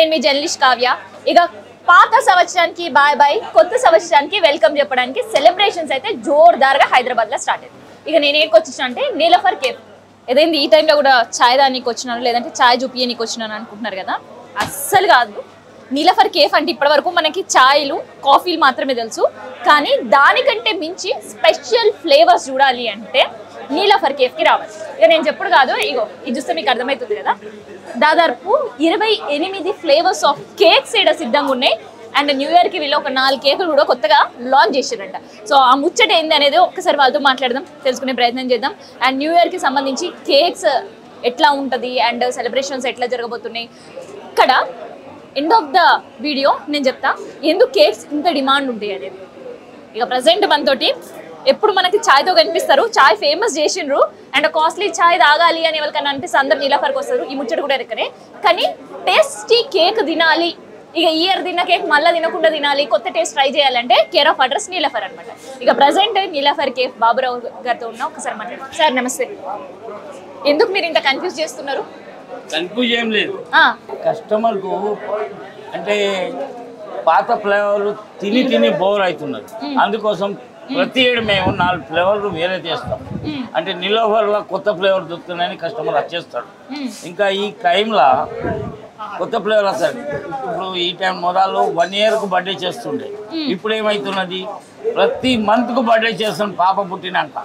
నేను మీ జర్నలిస్ట్ కావ్య. ఇక పాత సంవత్సరానికి బాయ్ బాయ్, కొత్త సంవత్సరానికి వెల్కమ్ చెప్పడానికి సెలబ్రేషన్స్ అయితే జోర్దార్గా హైదరాబాద్లో స్టార్ట్ అయింది. ఇక నేను ఏడికి వచ్చిన అంటే నీలఫర్ కేఫ్. ఏదైంది ఈ టైంలో కూడా ఛాయ్ దానికి వచ్చినాను, లేదంటే ఛాయ్ చూపియనికి వచ్చినాను అనుకుంటున్నారు కదా, అస్సలు కాదు. నీలఫర్ కేఫ్ అంటే ఇప్పటివరకు మనకి ఛాయ్లు కాఫీలు మాత్రమే తెలుసు, కానీ దానికంటే మించి స్పెషల్ ఫ్లేవర్స్ చూడాలి అంటే నీలఫర్ కేఫ్కి రావాలి. ఇక నేను చెప్పుడు కాదు, ఇగో ఇది చూస్తే మీకు అర్థమవుతుంది కదా, దాదాపు 28 ఫ్లేవర్స్ ఆఫ్ కేక్స్ ఇక్కడ సిద్ధంగా ఉన్నాయి. అండ్ న్యూ ఇయర్కి వీళ్ళు ఒక 4 కేకులు కూడా కొత్తగా లాంచ్ చేశారంట. సో ఆ ముచ్చట ఏంది అనేది ఒక్కసారి వాళ్ళతో మాట్లాడదాం, తెలుసుకునే ప్రయత్నం చేద్దాం. అండ్ న్యూ ఇయర్కి సంబంధించి కేక్స్ ఎట్లా ఉంటుంది అండ్ సెలబ్రేషన్స్ ఎట్లా జరగబోతున్నాయి, ఇక్కడ ఎండ్ ఆఫ్ ద వీడియో నేను చెప్తా ఎందుకు కేక్స్ ఇంత డిమాండ్ ఉంటాయి అనేది. ఇక ప్రజెంట్ మనతోటి ఎప్పుడు మనకి ఛాయ్తో కనిపిస్తారు, ఛాయ్ ఫేమస్ చేసిండ్రు అండ్ కాస్ట్లీ ఛాయ్ తాగాలి అని ఎవరికైనా అనిపిస్తే అందరు నీలఫర్కి వస్తారు. ఈ ముచ్చట కూడా ఎక్కనే, కానీ టేస్టీ కేక్ తినాలి, ఇక ఇయర్ తిన్న కేక్ మళ్ళీ తినకుండా తినాలి, కొత్త టేస్ట్ ట్రై చేయాలంటే కేర్ ఆఫ్ అడ్రస్ నీలఫర్ అనమాట. ఇక ప్రజెంట్ నీలఫర్ కేఫ్ బాబురావు గారితో ఉన్నా, ఒకసారి మాట్లాడారు. సార్ నమస్తే. ఎందుకు మీరు ఇంత కన్ఫ్యూజ్ చేస్తున్నారు? కన్ఫ్యూజ్ ఏం లేదు, కస్టమర్కు అంటే పాత ఫ్లేవర్లు తిని తిని బోర్ అవుతున్నది. అందుకోసం ప్రతి ఏడు మేము 4 ఫ్లేవర్లు వేరే చేస్తాం. అంటే నీలఫర్లో కొత్త ఫ్లేవర్ దొరుకుతున్నాయని కస్టమర్ వచ్చేస్తాడు. ఇంకా ఈ టైంలో కొత్త ఫ్లేవర్ వస్తుంది. ఇప్పుడు ఈ టైం మొదలు 1 ఇయర్కు బర్త్డే చేస్తుండే, ఇప్పుడు ఏమవుతున్నది ప్రతి మంత్కు బర్త్డే చేస్తాం. పాప పుట్టినాక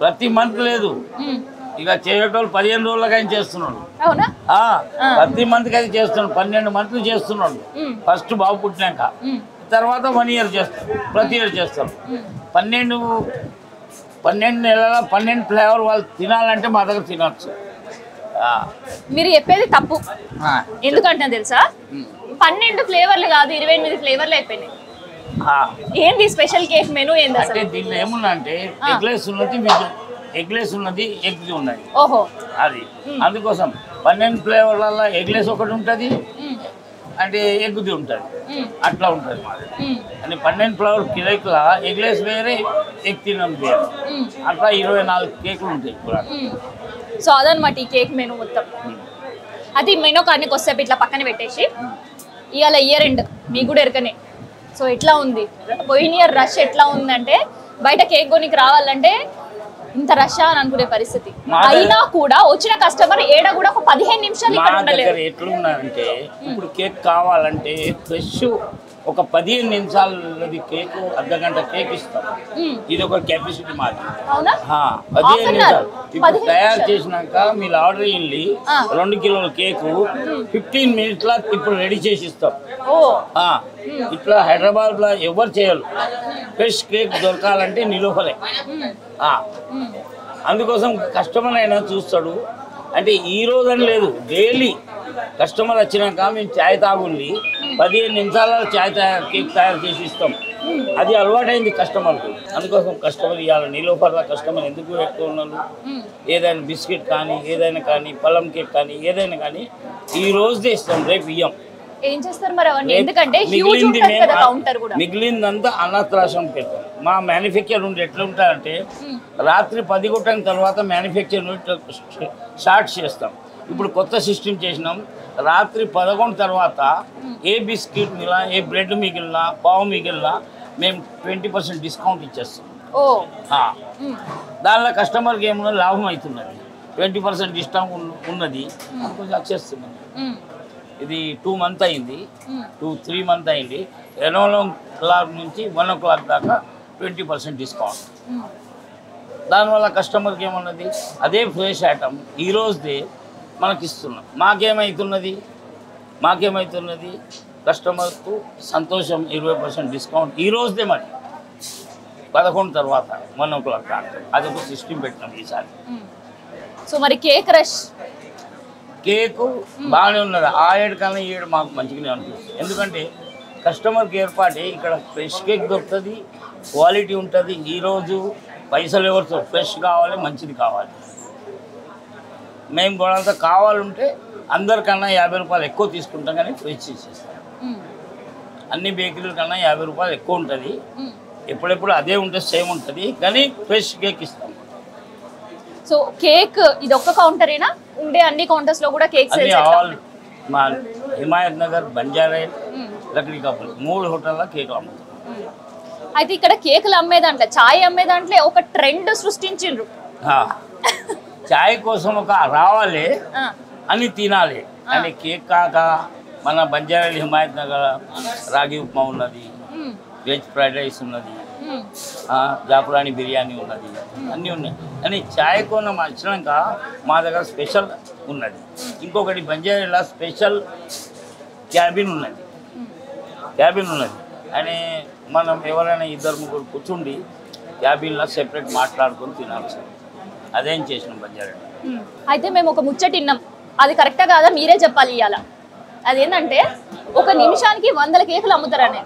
ప్రతి మంత్ లేదు, ఇక చేసేటోళ్ళు 15 రోజులకైనా చేస్తున్నాడు. ప్రతి మంత్కి అయితే చేస్తున్నాడు, 12 మంత్లు చేస్తున్నాడు. ఫస్ట్ బాబు పుట్టినాక తర్వాత 1 ఇయర్ చేస్తాం, ప్రతి ఇయర్ చేస్తాం. 12 నెలల 12 ఫ్లేవర్ వాళ్ళు తినాలంటే మా దగ్గర తినచ్చు. మీరు చెప్పేది తప్పు, ఎందుకంటే తెలుసా 12 ఫ్లేవర్లు కాదు 28 ఫ్లేవర్లు అయిపోయినాయి. ఏంది స్పెషల్ కేక్ మెనూ ఏంది అసలు? దీనిలో ఏమున్నా అంటే ఎగ్లెస్ ఉన్నది ఎగ్ ఉన్నది. ఓహో, అది అందుకోసం 12 ఫ్లేవర్ల ఎగ్లెస్ ఒకటి ఉంటుంది, అంటే ఎగ్గుది ఉంటుంది, అట్లా ఉంటుంది మాది. అంటే 12 ఫ్లేవర్ కేకుల ఎగ్లెస్ వేరే, ఎగ్ తినడం వేరే, అట్లా 24 కేకులు ఉంటాయి కూడా. సో అదనమాట ఈ కేక్ మెనూ మొత్తం. అది మెనూ కార్డ్కి వస్తే ఇట్లా పక్కన పెట్టేసి, ఇవాళ ఇయర్ ఎండ్ మీకు కూడా ఎరకనే. సో ఎట్లా ఉంది పోయిన ఇయర్ రష్ ఎట్లా ఉందంటే, బయట కేక్ కొనికి రావాలంటే ఇంత రష్ అని అనుకునే పరిస్థితి. అయినా కూడా వచ్చిన కస్టమర్ ఏడ కూడా ఒక 15 నిమిషాలు ఇక్కడ ఉండలేదు. ఎట్లున్నారంటే ఇప్పుడు కేక్ కావాలంటే ఫ్రెష్ ఒక 15 నిమిషాలది కేక్, అర్ధగంట కేక్ ఇస్తాం. ఇది ఒక కెపాసిటీ మాది. 15 నిమిషాలు ఇప్పుడు తయారు చేసినాక మీరు ఆర్డర్ వెళ్ళి 2 కిలోల కేకు 15 మినిట్ల ఇప్పుడు రెడీ చేసి ఇస్తాం. ఇట్లా హైదరాబాద్ లో ఎవరు చేయరు. ఫ్రెష్ కేక్ దొరకాలంటే నీలఫరే. అందుకోసం కస్టమర్ అయినా చూస్తాడు. అంటే ఈ రోజని లేదు, డైలీ కస్టమర్ వచ్చినాక మేము ఛాయ్ తాగుండి 15 నిమిషాలలో ఛాయ్ కేక్ తయారు చేసి ఇస్తాం. అది అలవాటైంది కస్టమర్కు. అందుకోసం కస్టమర్ ఇవ్వాలి. నీలఫర్ల కస్టమర్ ఎందుకు ఎక్కువ ఉన్నారు, ఏదైనా బిస్కెట్ కానీ ఏదైనా కానీ పళ్ళం కేక్ కానీ ఏదైనా కానీ ఈ రోజుదే ఇస్తాం, రేపు ఇయ్యం. ఏం చేస్తారు మరి అవన్నీ? ఎందుకంటే హ్యూజ్ ఉంటుంది కదా కౌంటర్ కూడా. మిగిలిందంతా అనాథాశ్రమం పెడతాం. మా మ్యానుఫ్యాక్చర్ నుండి ఎట్లా ఉంటారంటే రాత్రి 10 గంటల తర్వాత మ్యానుఫ్యాక్చర్ స్టార్ట్ చేస్తాం. ఇప్పుడు కొత్త సిస్టమ్ చేసినాం. రాత్రి 11 తర్వాత ఏ బిస్కెట్ మిగిలినా, ఏ బ్రెడ్ మిగిలినా, పావు మిగిలినా మేము 20% డిస్కౌంట్ ఇచ్చేస్తాం. దానిలో కస్టమర్కి ఏమన్నా లాభం అవుతున్నది. 20% డిస్కౌంట్ ఉన్నది, కొంచెం వచ్చేస్తున్నాం. ఇది 2 మంత్ అయింది, 2-3 మంత్ అయింది. 11 o'clock నుంచి 1 o'clock దాకా 20% డిస్కౌంట్. దానివల్ల కస్టమర్కి ఏమన్నది అదే ఫ్రెష్ ఐటమ్ ఈ రోజుదే మనకి ఇస్తున్నాం. మాకేమవుతున్నది కస్టమర్కు సంతోషం. 20% డిస్కౌంట్ ఈ రోజుదే. మరి 11 తర్వాత 1 o'clock దాకా అదొక సిస్టమ్ పెట్టినాం ఈసారి. సో మరి కేక్ రష్ కేకు బాగానే ఉన్నది. ఆ ఏడు కన్నా 7 మాకు మంచిగానే అనిపిస్తుంది. ఎందుకంటే కస్టమర్కి ఏర్పాటే ఇక్కడ ఫ్రెష్ కేక్ దొరుకుతుంది, క్వాలిటీ ఉంటుంది. ఈరోజు పైసలు ఎవరితో ఫ్రెష్ కావాలి, మంచిది కావాలి. మేము కూడా కావాలంటే అందరికన్నా 50 రూపాయలు ఎక్కువ తీసుకుంటాం, కానీ ఫ్రెష్ ఇచ్చేస్తాం. అన్ని బేకరీల కన్నా 50 రూపాయలు ఎక్కువ ఉంటుంది. ఎప్పుడెప్పుడు అదే ఉంటుంది, సేమ్ ఉంటుంది, కానీ ఫ్రెష్ కేక్ ఇస్తాం. సో కేక్ ఇది ఒక్క కౌంటరేనా ఉండే? అన్ని కౌంటర్స్ లో కూడా కేక్ సేల్స్ మా హిమాయత్ నగర్, బంజారా, లక్డీ కపుల్ 3 హోటల్లో కేకులు అమ్ముతాం. అయితే ఇక్కడ కేకులు అమ్మేదాంట్లో చాయ్ అమ్మేదాంట్లో ఒక ట్రెండ్ సృష్టించిండ్రు. చాయ్ కోసం ఒక రావాలి అని తినాలి అని కేక్ కాక మన బంజారా హిమాయత్ నగర్ రాగి ఉప్మా ఉన్నది, వెజ్ ఫ్రైడ్ రైస్ ఉన్నది, జాఫ్రాని బిర్యానీ ఉన్నది, అన్నీ ఉన్నాయి. కానీ చాయ్ కోణం వచ్చినాక మా దగ్గర స్పెషల్ ఉన్నది. ఇంకొకటి బంజారాలో స్పెషల్ క్యాబిన్ ఉన్నది అని మనం ఎవరైనా 2-3 కూర్చుండి క్యాబిన్లో సెపరేట్ మాట్లాడుకొని తినాలి సార్. అదేం చేసినాం బంజారాలో. అయితే మేము ఒక ముచ్చట విన్నాం, అది కరెక్టా కాదా మీరే చెప్పాలి ఇవాళ. అదేంటంటే 1 నిమిషానికి 100 కేకులు అమ్ముతారనే.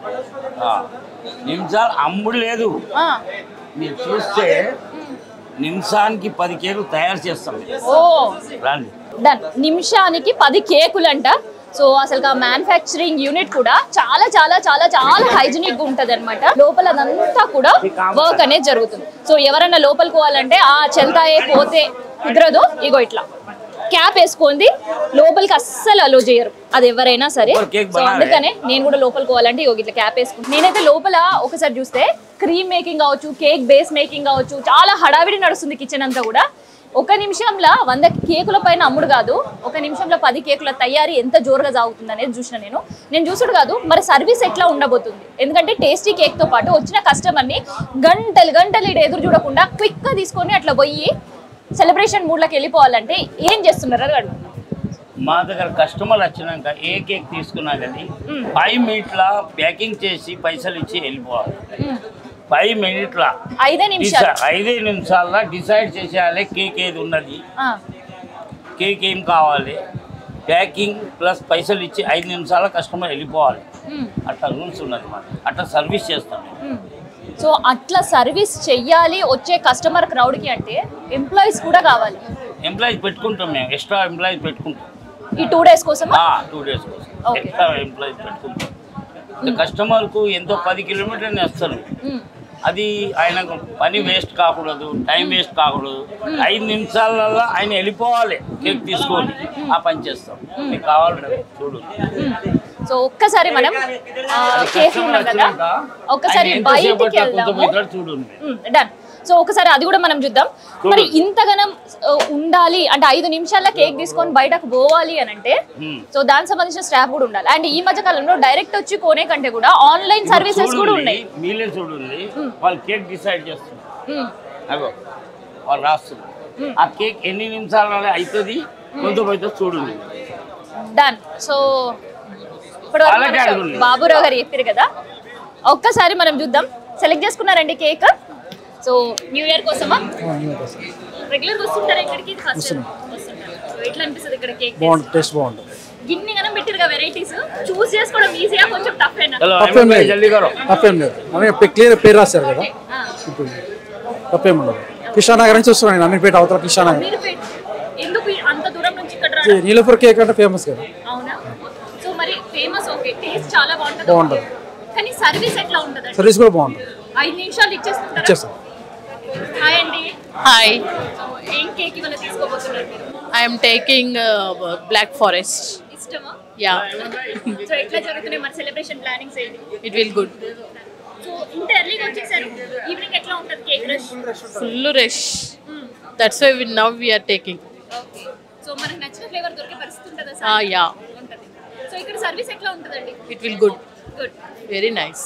నిమిషాలు అమ్ముడు లేదు, మీరు చూస్తే నిమిషానికి 10 కేకులు తయారు చేస్తాం. డన్. నిమిషానికి 10 కేకులు అంట. సో అసలు ఆ మ్యానుఫ్యాక్చరింగ్ యూనిట్ కూడా చాలా చాలా చాలా చాలా హైజీనిక్ గా ఉంటది అనమాట. లోపల అదంతా కూడా వర్క్ అనేది జరుగుతుంది. సో ఎవరైనా లోపలికి పోవాలంటే చెల్తాయే పోతే కుదరదు. ఇగో ఇట్లా క్యాప్ వేసుకుంది, లోపలికి అస్సలు అలో చేయరు, అది ఎవరైనా సరే. సో అందుకనే నేను కూడా లోపలికి పోవాలంటే ఇగో ఇట్లా క్యాప్ వేసుకుంటాను. నేనైతే లోపల ఒకసారి చూస్తే క్రీమ్ మేకింగ్ కావచ్చు, కేక్ బేస్ మేకింగ్ కావచ్చు, చాలా హడావిడి నడుస్తుంది కిచెన్ అంతా కూడా. 1 నిమిషంలో 100 కేకుల పైన అమ్ముడు కాదు, 1 నిమిషంలో 10 కేకుల తయారీ ఎంత జోరుగా సాగుతుంది అనేది చూసిన నేను చూసుడు కాదు. మరి సర్వీస్ ఎట్లా ఉండబోతుంది, ఎందుకంటే టేస్టీ కేక్ తో పాటు వచ్చిన కస్టమర్ని గంటలు ఎదురు చూడకుండా క్విక్ గా తీసుకొని అట్లా పోయి సెలబ్రేషన్ మూడ్లోకి వెళ్ళిపోవాలంటే ఏం చేస్తున్నారు అది అడుగు. మా దగ్గర కస్టమర్ వచ్చినాక ఏ కేక్ తీసుకున్నా కానీ 5 మినిట్ల ప్యాకింగ్ చేసి పైసలు ఇచ్చి వెళ్ళిపోవాలి. 5 మినిట్ల 5 నిమిషాల్లో డిసైడ్ చేసేయాలి కేక్ ఏది ఉన్నది, కేక్ ఏం కావాలి, ప్యాకింగ్ ప్లస్ పైసలు ఇచ్చి 5 నిమిషాల కస్టమర్ వెళ్ళిపోవాలి. అట్లా రూల్స్ ఉన్నది మాట, అట్లా సర్వీస్ చేస్తాం. సో అట్లా సర్వీస్ చెయ్యాలి వచ్చే కస్టమర్ క్రౌడ్కి అంటే ఎంప్లాయీస్ కూడా కావాలి. ఎంప్లాయీస్ పెట్టుకుంటాం, మేము ఎక్స్ట్రా ఎంప్లాయీస్ పెట్టుకుంటాం ఈ 2 డేస్ కోసం. 2 డేస్ కోసం ఎక్స్ట్రా ఎంప్లాయీస్ పెట్టుకుంటాం. కస్టమర్కు ఎంతో 10 కిలోమీటర్ని వస్తారు, అది ఆయన పని వేస్ట్ కాకూడదు, టైం వేస్ట్ కాకూడదు. 5 నిమిషాలలో ఆయన వెళ్ళిపోవాలి కేక్ తీసుకొని, ఆ పని చేస్తాం. మీకు కావాలంటే చూడు. సో ఒక్కసారి మనం కేఫ్ ఉన్నాం కదా, ఒక్కసారి బయటికి వెళ్దాము. డన్. సో ఒకసారి అది కూడా మనం చూద్దాం. మరి ఇంతగానం ఉండాలి అంటే 5 నిమిషాల్లో కేక్ తీసుకొని బయటకు పోవాలి అని అంటే సో దానికి సంబంధించిన స్టాఫ్ కూడా ఉండాలి. అండ్ ఈ మధ్య కాలంలో డైరెక్ట్ వచ్చి కొనే కంటే కూడా ఆన్లైన్ సర్వీసెస్ కూడా ఉన్నాయి. మీలే చూడండి, వాళ్ళు కేక్ డిసైడ్ చేస్తున్నారు, వాళ్ళు రాస్తున్నారు ఆ కేక్ ఎన్ని నిమిషాలలో అవుతుంది కొంత చూడండి. డన్. సో ఇప్పుడు బాబురావు గారు చెప్పారు కదా, ఒక్కసారి మనం చూద్దాం. సెలెక్ట్ చేసుకున్నారండి కేక్. సో న్యూ ఇయర్ కోసమా? రెగ్యులర్ వస్తుంటారా ఇక్కడికి? ఎట్లా అనిపిస్తుంది ఇక్కడ కేక్? టేస్ట్ బాగుంటుంది. గిన్ని గనం పెట్టిరుగా వెరైటీస్, చూస్ చేసుకోవడం ఈజీగా కొంచెం టఫ్ అయినా? తప్పేం లేదు, మనం క్లియర్ పేరు రాశారు కదా, తప్పేం ఉండదు. కిషానగర్ నుంచి వస్తున్నాను నేను, అమీర్పేట అవతల కిషానగర్. ఎందుకు అంత దూరం నుంచి ఇక్కడ? నీలఫర్ కేక్ అంటే ఫేమస్ కదా. అవునా? సో మరి ఫేమస్, ఓకే, టేస్ట్ చాలా బాగుంటుంది. కానీ సర్వీస్ ఎట్లా ఉంటుంది? సర్వీస్ కూడా బాగుంటుంది. 5 నిమిషాలు ఇచ్చేస్తాం. హాయ్ అండి. హాయ్. ఏం కేక్ ఇవాళ తీసుకోబోతున్నారు మీరు? I am taking Black Forest. ఇష్టమా? Yeah. సో ఎట్లా జరుగుతున్నాయి మరి సెలబ్రేషన్ ప్లానింగ్స్ ఏంటి? It will good. సో ఇంత ఎర్లీగా వచ్చేసారు, ఈవినింగ్ ఎట్లా ఉంటుంది cake rush? Full rush. That's why now we are taking. Okay. So మనకి నచ్చిన ఫ్లేవర్ దొరికే పరిస్థితి ఉంటుందా సార్? Yeah. ఉంటుంది. సో ఇక్కడ సర్వీస్ ఎట్లా ఉంటుందండి? It will good. Good. Very nice.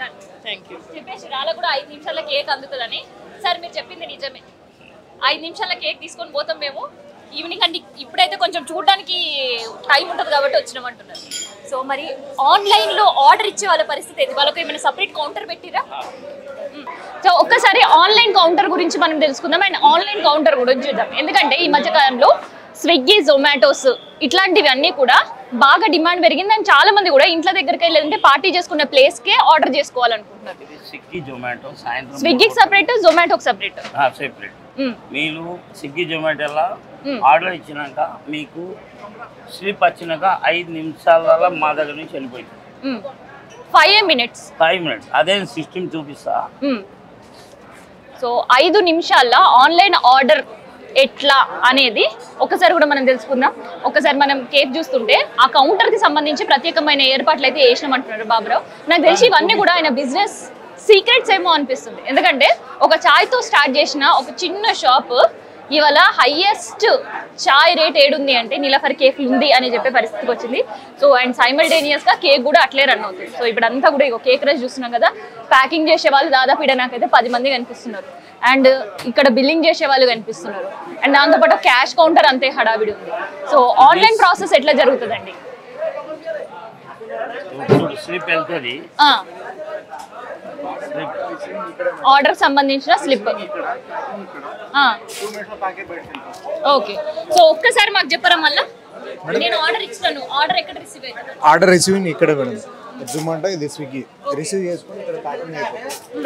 Done. Thank you. చెప్పేసి రాళ్ళ కూడా 5 నిమిషాల కేక్ అందుతుందని. సార్ మీరు చెప్పింది నిజమే, 5 నిమిషాల కేక్ తీసుకొని పోతాం మేము. ఈవినింగ్ అంటే ఇప్పుడైతే కొంచెం చూడడానికి టైం ఉంటుంది కాబట్టి వచ్చినామంటున్నారు. సో మరి ఆన్లైన్లో ఆర్డర్ ఇచ్చే వాళ్ళ పరిస్థితి ఏంటి? వాళ్ళకి ఏమైనా సపరేట్ కౌంటర్ పెట్టిరా? సో ఒక్కసారి ఆన్లైన్ కౌంటర్ గురించి మనం తెలుసుకుందాం అండ్ ఆన్లైన్ కౌంటర్ గురించి చూద్దాం. ఎందుకంటే ఈ మధ్యకాలంలో స్విగ్గీ, జొమాటోస్ ఇట్లాంటివి అన్నీ కూడా బాగా డిమాండ్ పెరిగింది. అండ్ చాలా మంది కూడా ఇంట్లో దగ్గరికి లేదంటే పార్టీ చేసుకునే ప్లేస్కే ఆర్డర్ చేసుకోవాలనుకుంటున్నారు. స్విగ్గీకి సపరేట్, జొమాటోకి సపరేట్. మీరు స్విగ్గీ జొమాటోలో ఆర్డర్ ఇచ్చినాక మీకు స్లిప్ వచ్చినాక 5 నిమిషాలలో మా దగ్గర నుంచి వెళ్ళిపోయింది. 5 మినిట్స్. అదే సిస్టమ్ చూపిస్తా. సో 5 నిమిషాల్లో ఆన్లైన్ ఆర్డర్ ఎట్లా అనేది ఒకసారి కూడా మనం తెలుసుకుందాం. ఒకసారి మనం కేక్ చూస్తుంటే ఆ కౌంటర్ కి సంబంధించి ప్రత్యేకమైన ఏర్పాట్లు అయితే చేసినామంటున్నారు బాబురావు. నాకు తెలిసి ఇవన్నీ కూడా ఆయన బిజినెస్ సీక్రెట్స్ ఏమో అనిపిస్తుంది. ఎందుకంటే ఒక చాయ్తో స్టార్ట్ చేసిన ఒక చిన్న షాప్ ఇవాళ హైయెస్ట్ చాయ్ రేట్ ఏడుంది అంటే నీలఫర్ కేఫ్ ఉంది అని చెప్పే పరిస్థితికి వచ్చింది. సో అండ్ సైమల్టేనియస్ గా కేక్ కూడా అట్లే రన్ అవుతుంది. సో ఇప్పుడు అంతా కూడా ఇగో కేక్ రైస్ చూస్తున్నాం కదా, ప్యాకింగ్ చేసే వాళ్ళు దాదాపు ఇక్కడ నాకైతే 10 మంది కనిపిస్తున్నారు. అండ్ ఇక్కడ బిల్లింగ్ చేసే వాళ్ళు కనిపిస్తున్నారు. అండ్ దాంతోపాటు క్యాష్ కౌంటర్ అంతే హడావిడి ఉంది. సో ఆన్లైన్ ప్రాసెస్ ఎట్లా జరుగుతుందండి? ఆర్డర్ సంబంధించిన స్లిప్. ఓకే, సో ఒక్కసారి మాకు చెప్పరా మళ్ళీ. నేను ఆర్డర్ ఇచ్చాను, ఆర్డర్ ఎక్కడ రిసీవ్ అవుతుంది? ఆర్డర్ రిసీవింగ్ ఇక్కడ మేడం. జొమాటో ఇది స్విగ్గీ రిసీవ్ చేసుకుని ఇక్కడ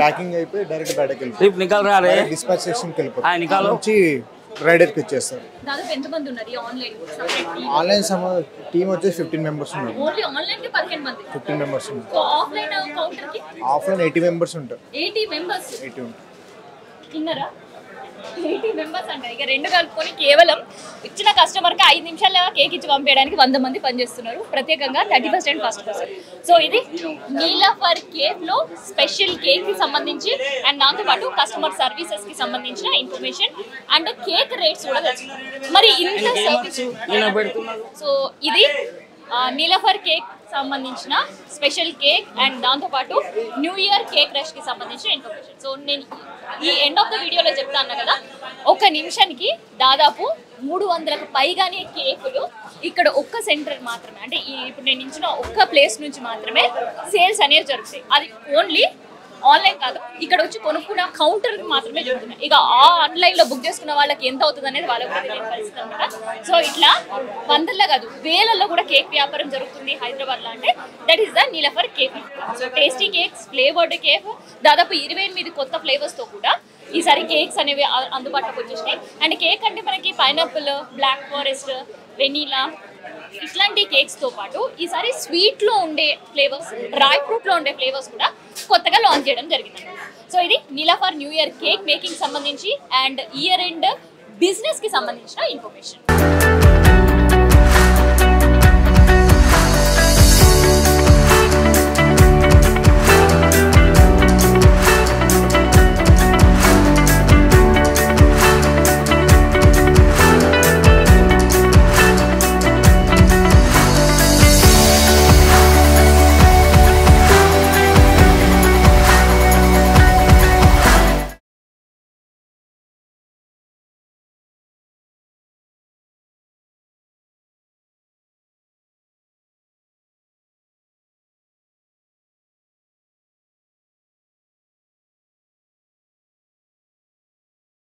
ప్యాకింగ్ అయిపోయి డైరెక్ట్ బయటకి వెళ్ళిపోయి డిస్పాచ్ సెక్షన్కి వెళ్ళిపోయి వచ్చి రైడర్కి ఇచ్చేస్తారు. దాదాపు ఎంతమంది ఉన్నారు ఈ ఆన్లైన్ టీమ్ వచ్చేసి 15 మెంబర్స్ ఉన్నారు. ఓన్లీ ఆన్లైన్ కి 15 మంది. 15 మెంబర్స్ ఉన్నారు. సో ఆఫ్లైన్ కౌంటర్ కి ఆఫ్లైన్ 80 మెంబర్స్ ఉంటారు. 80 మెంబర్స్ 80 ఉంటారు. తిన్నారా? 80 మెంబర్స్ అంటే ఇక రెండు కలుపుకొని కేవలం ఇచ్చిన కస్టమర్ కి 5 నిమిషాల్లో కేక్ ఇచ్చి పంపేయడానికి 100 మంది పనిచేస్తున్నారు. ప్రత్యేకంగా 30% అండ్ ఫస్ట్ పర్సన్. సో ఇది నీలఫర్ కేఫ్ లో స్పెషల్ కేక్ కి సంబంధించి అండ్ దాంతో పాటు కస్టమర్ సర్వీసెస్ కి సంబంధించిన ఇన్ఫర్మేషన్ అండ్ కేక్ రేట్స్ కూడా తెలుసు. మరి ఇంత సర్వీస్. సో ఇది నీలఫర్ కేక్ సంబంధించిన స్పెషల్ కేక్ అండ్ దాంతోపాటు న్యూ ఇయర్ కేక్ రష్ కి సంబంధించిన ఇన్ఫర్మేషన్. సో నేను ఈ ఎండ్ ఆఫ్ ద వీడియోలో చెప్తాను కదా, ఒక నిమిషానికి దాదాపు 300కు పైగానే కేకులు ఇక్కడ ఒక్క సెంటర్ మాత్రమే, అంటే ఇప్పుడు నేను ఇచ్చిన ఒక్క ప్లేస్ నుంచి మాత్రమే సేల్స్ అనేవి జరుగుతాయి. అది ఓన్లీ ఆన్లైన్ కాదు, ఇక్కడ వచ్చి కొనుక్కున్న కౌంటర్ మాత్రమే జరుగుతున్నాయి. ఇక ఆన్లైన్ లో బుక్ చేసుకున్న వాళ్ళకి ఎంత అవుతుంది అనేది వాళ్ళకి కూడా తెలియని పరిస్థితి అనమాట. సో ఇట్లా వందల్లో కాదు వేలల్లో కూడా కేక్ వ్యాపారం జరుగుతుంది హైదరాబాద్ లో. అంటే that is the Niloufer cake. So tasty cakes, flavoured cake, దాదాపు 28 కొత్త ఫ్లేవర్స్ తో కూడా ఈసారి కేక్స్ అనేవి అందుబాటులోకి వచ్చేసినాయి. అండ్ కేక్ అంటే మనకి పైనాపిల్, బ్లాక్ ఫారెస్ట్, వెనీలా ఇట్లాంటి కేక్స్ తో పాటు ఈసారి స్వీట్ లో ఉండే ఫ్లేవర్స్, డ్రై ఫ్రూట్ లో ఉండే ఫ్లేవర్స్ కూడా కొత్తగా లాంచ్ చేయడం జరిగింది. సో ఇది Niloufer new year cake making సంబంధించి అండ్ ఇయర్ ఎండ్ బిజినెస్ కి సంబంధించిన ఇన్ఫర్మేషన్.